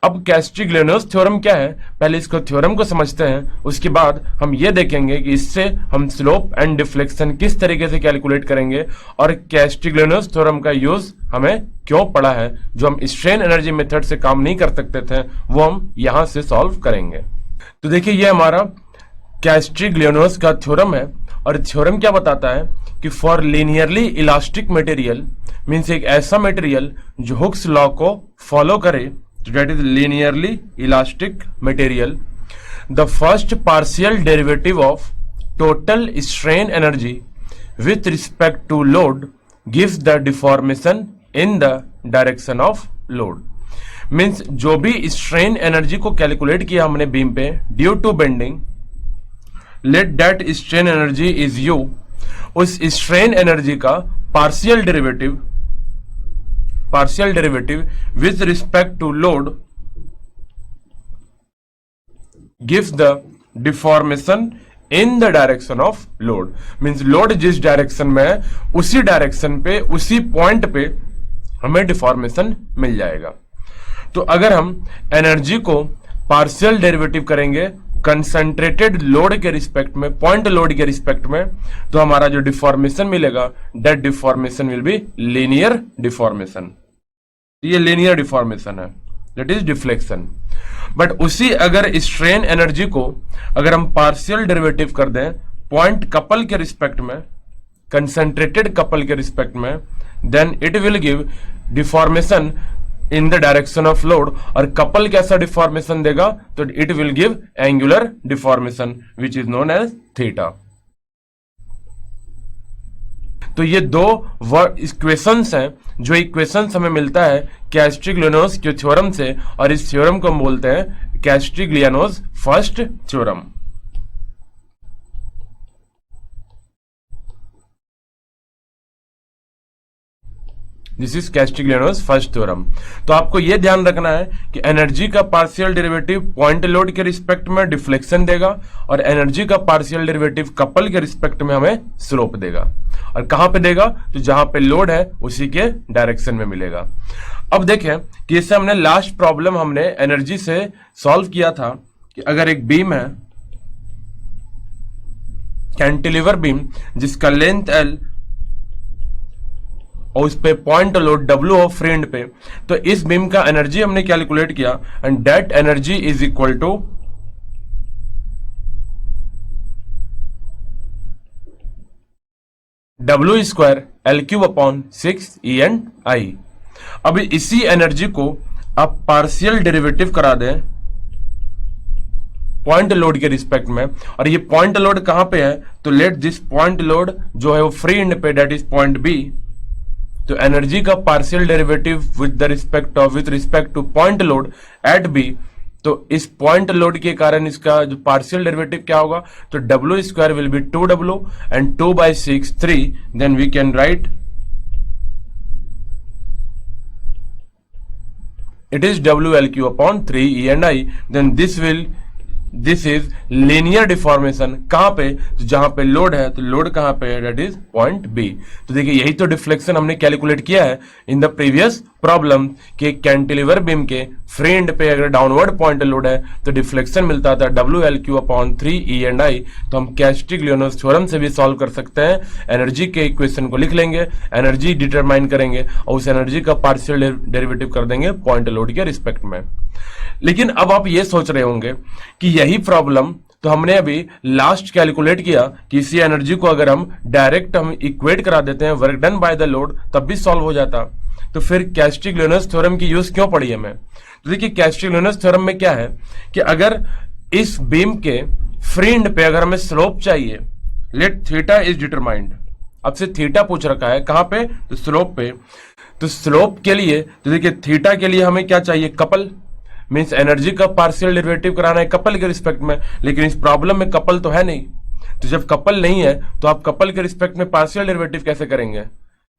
अब कैस्टिग्लियानोस थ्योरम क्या है, पहले इसको थ्योरम को समझते हैं, उसके बाद हम ये देखेंगे कि इससे हम स्लोप एंड डिफ्लेक्शन किस तरीके से कैलकुलेट करेंगे और कैस्टिग्लियानोस थ्योरम का यूज हमें क्यों पड़ा है। जो हम स्ट्रेन एनर्जी मेथड से काम नहीं कर सकते थे वो हम यहां से सॉल्व करेंगे। तो देखिए ये हमारा कैस्टिग्लियानोस का थ्योरम है और थ्योरम क्या बताता है कि for linearly elastic material means एक ऐसा मटेरियल जो हुक्स लॉ को फॉलो करे, that is linearly elastic material, the first partial derivative of total strain energy with respect to load gives the deformation in the direction of load. Means जो भी strain energy को calculate किया हमने beam पे due to bending, let that strain energy is U, उस strain energy का partial derivative with respect to load gives the deformation in the direction of load. means load जिस direction में है उसी डायरेक्शन पे उसी पॉइंट पे हमें डिफॉर्मेशन मिल जाएगा। तो अगर हम एनर्जी को पार्शियल डेरिवेटिव करेंगे कंसंट्रेटेड लोड के रिस्पेक्ट में, पॉइंट लोड के रिस्पेक्ट में, तो हमारा जो डिफॉर्मेशन मिलेगा that deformation will be linear deformation. ये लीनियर डिफॉर्मेशन है, दैट इज डिफ्लेक्शन। बट उसी अगर स्ट्रेन एनर्जी को अगर हम पार्शियल डेरिवेटिव कर दें पॉइंट कपल के रिस्पेक्ट में, कंसंट्रेटेड कपल के रिस्पेक्ट में, then it will give deformation in the direction of load. और कपल कैसा डिफॉर्मेशन देगा, तो it will give angular deformation which is known as theta. तो ये दो इक्वेशंस हैं, जो इक्वेशंस हमें मिलता है कैस्टिग्लियानोस के थ्योरम से, और इस थ्योरम को हम बोलते हैं Castigliano's first theorem. This is Castigliano's first theorem. तो आपको यह ध्यान रखना है कि एनर्जी का पार्शियल डेरिवेटिव पॉइंट लोड के रिस्पेक्ट में डिफ्लेक्शन देगा और एनर्जी का पार्शियल डेरिवेटिव कपल के रिस्पेक्ट में हमें स्लोप देगा। और कहां पे देगा, तो जहां पे लोड है उसी के डायरेक्शन में मिलेगा। अब देखें कि इससे हमने लास्ट प्रॉब्लम हमने एनर्जी से सॉल्व किया था कि अगर एक बीम है कैंटिलीवर बीम जिसका लेंथ L और उस पे पॉइंट लोड W हो फ्री एंड पे, तो इस बीम का एनर्जी हमने कैलकुलेट किया and that energy is equal to W square L³ upon 6 ENI। अब इसी एनर्जी को आप पार्शियल डेरिवेटिव करा दें पॉइंट लोड के रिस्पेक्ट में, और ये पॉइंट लोड कहां पे है, तो लेट दिस पॉइंट लोड जो है वो फ्री एंड पे दैट इज पॉइंट B। तो एनर्जी का partial derivative with respect two point load at B, तो इस पॉइंट लोड के कारण इसका जो पार्शियल डेरिवेटिव क्या होगा, तो W square will be 2W and 2/6 3, then we can write it is WL³ upon 3 ENI, then this is linear deformation. कहां पे, तो जहां पे लोड है, तो लोड कहां पे है, दैट इज पॉइंट B। तो देखिए यही तो डिफ्लेक्शन हमने कैलकुलेट किया है इन द प्रीवियस प्रॉब्लम के कैंटिलीवर बीम के फ्री एंड पे अगर डाउनवर्ड पॉइंट लोड है तो डिफ्लेक्शन मिलता था WL³ अपॉन 3 ENI। तो हम कैस्टिग्लियानोस थ्योरम से भी सॉल्व कर सकते हैं, एनर्जी के इक्वेशन को लिख लेंगे, एनर्जी डिटरमाइन करेंगे और उस एनर्जी का पार्शियल डेरिवेटिव कर देंगे पॉइंट लोड के रिस्पेक्ट में। लेकिन अब आप ये सोच रहे होंगे कि यही प्रॉब्लम तो हमने अभी लास्ट कैलकुलेट किया कि इसी एनर्जी को अगर हम डायरेक्ट हम इक्वेट करा देते हैं work done by the load तब भी सॉल्व हो जाता, तो फिर कैस्टिग्लियानोस थ्योरम की यूज क्यों पड़ी हमें। तो देखिए कैस्टिग्लियानोस थ्योरम में क्या है कि अगर इस बीम के फ्री एंड पे अगर हमें स्लोप चाहिए, लेट थीटा इज डिटरमाइंड, अब से थीटा पूछ रखा है कहां पे, तो स्लोप पे। तो स्लोप के लिए तो देखिए थीटा के लिए हमें क्या चाहिए, कपल, मीन्स एनर्जी का पार्शियल डेरिवेटिव कराना है कपल के रिस्पेक्ट में, लेकिन इस प्रॉब्लम में कपल तो है नहीं। तो जब कपल नहीं है तो आप कपल के रिस्पेक्ट में पार्शियल डेरिवेटिव कैसे करेंगे,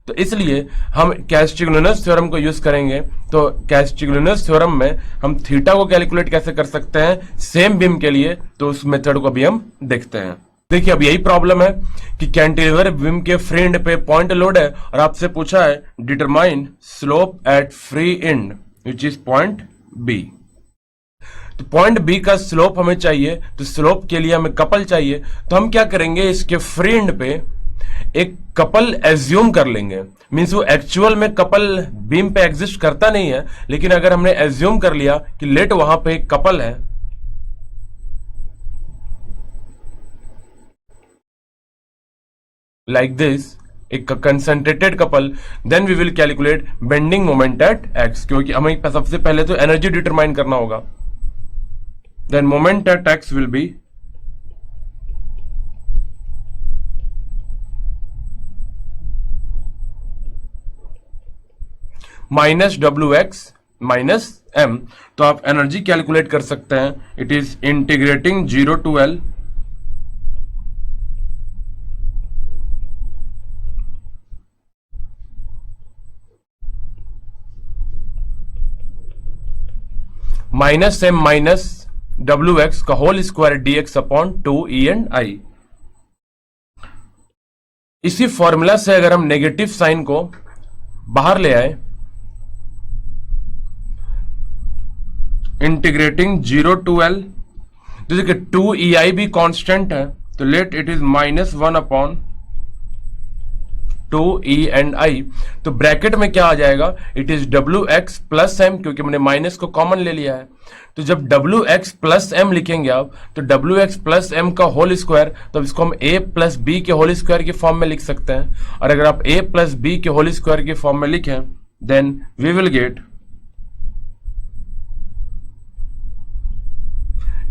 तो इसलिए हम कैस्टिग्लियानोस थ्योरम को यूज करेंगे। तो कैस्टिग्लियानोस थ्योरम में हम थीटा को कैलकुलेट कैसे कर सकते हैं सेम बीम के लिए, तो उस मेथड को भी हम देखते हैं। देखिए अब यही प्रॉब्लम है कि कैंटिलीवर बीम के फ्री एंड पे पॉइंट लोड है और आपसे पूछा है determine slope eight free and which is point B। तो पॉइंट बी का स्लोप हमें चाहिए, तो स्लोप के लिए हमें कपल चाहिए। तो हम क्या करेंगे, इसके फ्री एंड पे एक कपल एज्यूम कर लेंगे। मींस वो एक्चुअल में कपल बीम पे एग्जिस्ट करता नहीं है, लेकिन अगर हमने एज्यूम कर लिया कि लेट वहां पे एक कपल है, like this, एक concentrated couple, then we will calculate bending moment at X, क्योंकि हमें सबसे पहले तो एनर्जी डिटरमाइन करना होगा। Then moment at X will be minus W X minus M. तो आप एनर्जी कैलकुलेट कर सकते हैं, it is integrating 0 to L minus M minus W X का whole square D X upon 2 E and I. इसी formula से अगर हम नेगेटिव साइन को बाहर ले आए, इंटीग्रेटिंग 0 to L, तो देखिए 2 ई आई भी कांस्टेंट है, तो let it is minus 1 upon 2 E and I. तो ब्रैकेट में क्या आ जाएगा, it is W X plus M, क्योंकि मैंने माइनस को कॉमन ले लिया है। तो जब डब्ल्यू एक्स प्लस एम लिखेंगे आप, तो डब्ल्यू एक्स प्लस एम का होल स्क्वायर, तो इसको हम ए प्लस बी के होल स्क्वायर के फॉर्म में लिख सकते हैं। और अगर आप ए प्लस बी के होल स्क्वायर के फॉर्म में लिखें, then we will get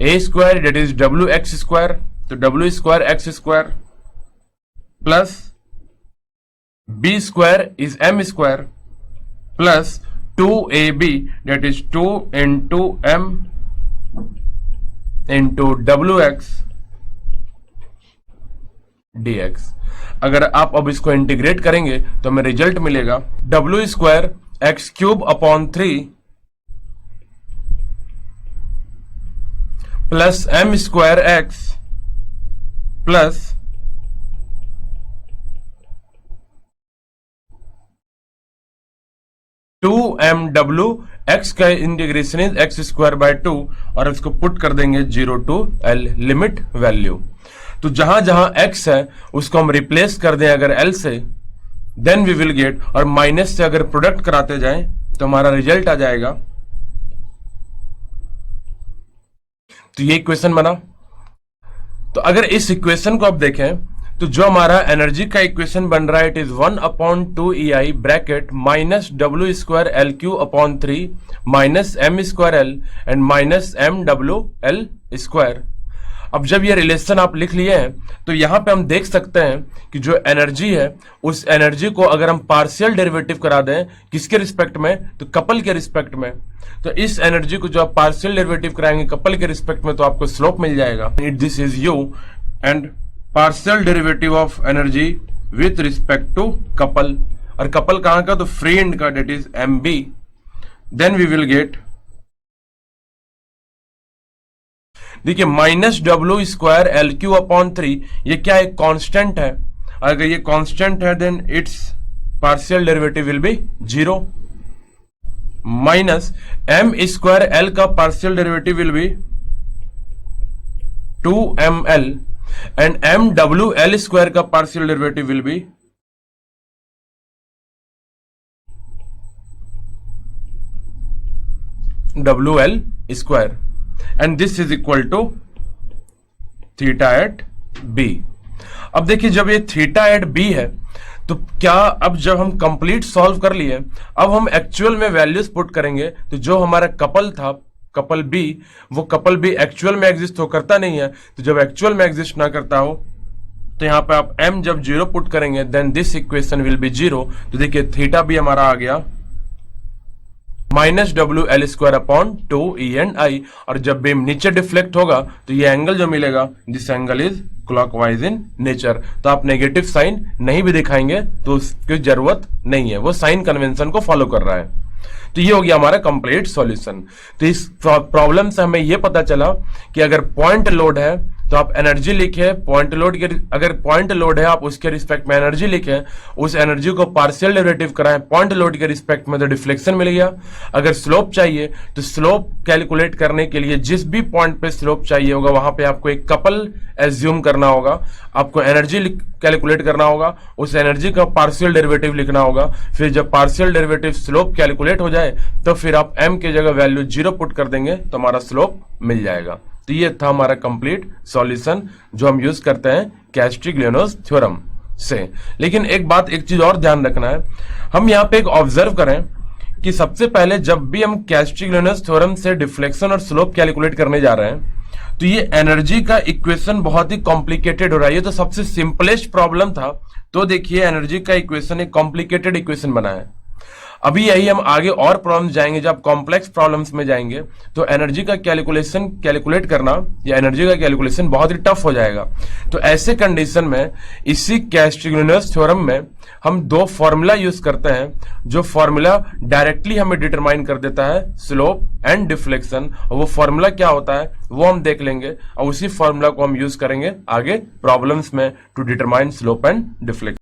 A square that is W X square, तो W square X square plus B square is M square plus 2ab that is 2 into m into wx dx। अगर आप अब इसको integrate करेंगे तो हमें result मिलेगा W square X cube upon 3 plus M square X plus 2mw x का integration is X square by 2, और इसको पुट कर देंगे 0 to L लिमिट वैल्यू। तो जहां जहां x है उसको हम रिप्लेस कर दें अगर L से, देन वी विल गेट, और माइनस से अगर प्रोडक्ट कराते जाएं तो हमारा रिजल्ट आ जाएगा। तो ये इक्वेशन बना। तो अगर इस इक्वेशन को आप देखें तो जो हमारा एनर्जी का इक्वेशन बन रहा है, it is 1 upon 2 E I bracket minus W square L Q upon 3 minus M square L and minus M W L square. अब जब ये रिलेशन आप लिख लिए हैं तो यहां पे हम देख सकते हैं कि जो एनर्जी है उस एनर्जी को अगर हम पार्शियल डेरिवेटिव करा दें, किसके रिस्पेक्ट में, तो कपल के रिस्पेक्ट में। तो इस एनर्जी को जो आप पार्शियल डेरिवेटिव कराएंगे कपल के रिस्पेक्ट में, तो आपको स्लोप मिल जाएगा। This is U and partial derivative of energy with respect to couple, और कपल कहां का, तो फ्री एंड का, that is M B. Then we will get, देखिए minus W square L Q upon 3, ये क्या है, कांस्टेंट है। अगर ये कांस्टेंट है then it's partial derivative will be 0 minus M square L का partial derivative will be 2ml and mwl square का partial derivative will be wl square and this is equal to theta at b। अब देखिए जब ये theta eight B है तो क्या, अब जब हम कंप्लीट सॉल्व कर लिए, अब हम एक्चुअल में वैल्यूज पुट करेंगे। तो जो हमारा कपल था, कपल बी, वो कपल बी एक्चुअल में एग्जिस्ट हो करता नहीं है। तो जब एक्चुअल में एग्जिस्ट ना करता हो तो यहां पे आप m जब 0 पुट करेंगे then this equation will be 0। तो देखिए थीटा भी हमारा आ गया minus W L square upon 2 E and I, और जब बीम नीचे डिफ्लेक्ट होगा तो ये एंगल जो मिलेगा, this angle is clockwise in nature. तो आप नेगेटिव साइन नहीं भी दिखाएंगे तो उसकी जरूरत नहीं है, वो साइन कन्वेंशन को फॉलो कर रहा है। तो ये हो गया हमारा कंप्लीट सॉल्यूशन। तो इस प्रॉब्लम से हमें ये पता चला कि अगर पॉइंट लोड है तो आप एनर्जी लिखे पॉइंट लोड के, अगर पॉइंट लोड है आप उसके रिस्पेक्ट में एनर्जी लिखे, उस एनर्जी को पार्शियल डेरिवेटिव कराएं पॉइंट लोड के रिस्पेक्ट में, तो डिफ्लेक्शन मिल गया। अगर स्लोप चाहिए तो स्लोप कैलकुलेट करने के लिए जिस भी पॉइंट पे स्लोप चाहिए होगा वहां पे आपको एक कपल एज्यूम करना होगा, आपको एनर्जी कैलकुलेट करना होगा, उस एनर्जी का पार्शियल डेरिवेटिव लिखना होगा। फिर जब पार्शियल डेरिवेटिव स्लोप कैलकुलेट हो जाए तो फिर आप m के जगह वैल्यू 0 पुट कर देंगे तो हमारा स्लोप मिल जाएगा। तो ये था हमारा कंप्लीट सॉल्यूशन जो हम यूज करते हैं कैस्टिग्लियानोस थ्योरम से। लेकिन एक चीज और ध्यान रखना है, हम यहाँ पे एक ऑब्जर्व करें कि सबसे पहले जब भी हम कैस्टिग्लियानोस थ्योरम से डिफ्लेक्शन और स्लोप कैलकुलेट करने जा रहे हैं तो ये एनर्जी का इक्वेशन बहुत ही कॉम्प्लिकेटेड हो रहा है। ये तो सबसे सिंपलेस्ट प्रॉब्लम था, तो देखिए एनर्जी का इक्वेशन एक कॉम्प्लिकेटेड इक्वेशन बना है। अभी यही हम आगे और प्रॉब्लम्स जाएंगे, जब कॉम्प्लेक्स प्रॉब्लम्स में जाएंगे तो एनर्जी का कैलकुलेट करना या एनर्जी का कैलकुलेशन बहुत ही टफ हो जाएगा। तो ऐसे कंडीशन में इसी कैस्टिग्लियानोस थ्योरम में हम दो फॉर्मूला यूज करते हैं, जो फॉर्मूला डायरेक्टली हमें डिटरमाइन कर देता है स्लोप एंड डिफ्लेक्शन। और वो फॉर्मूला क्या होता है वो हम देख लेंगे, और उसी फॉर्मूला को हम यूज करेंगे आगे प्रॉब्लम्स में to determine slope and deflection.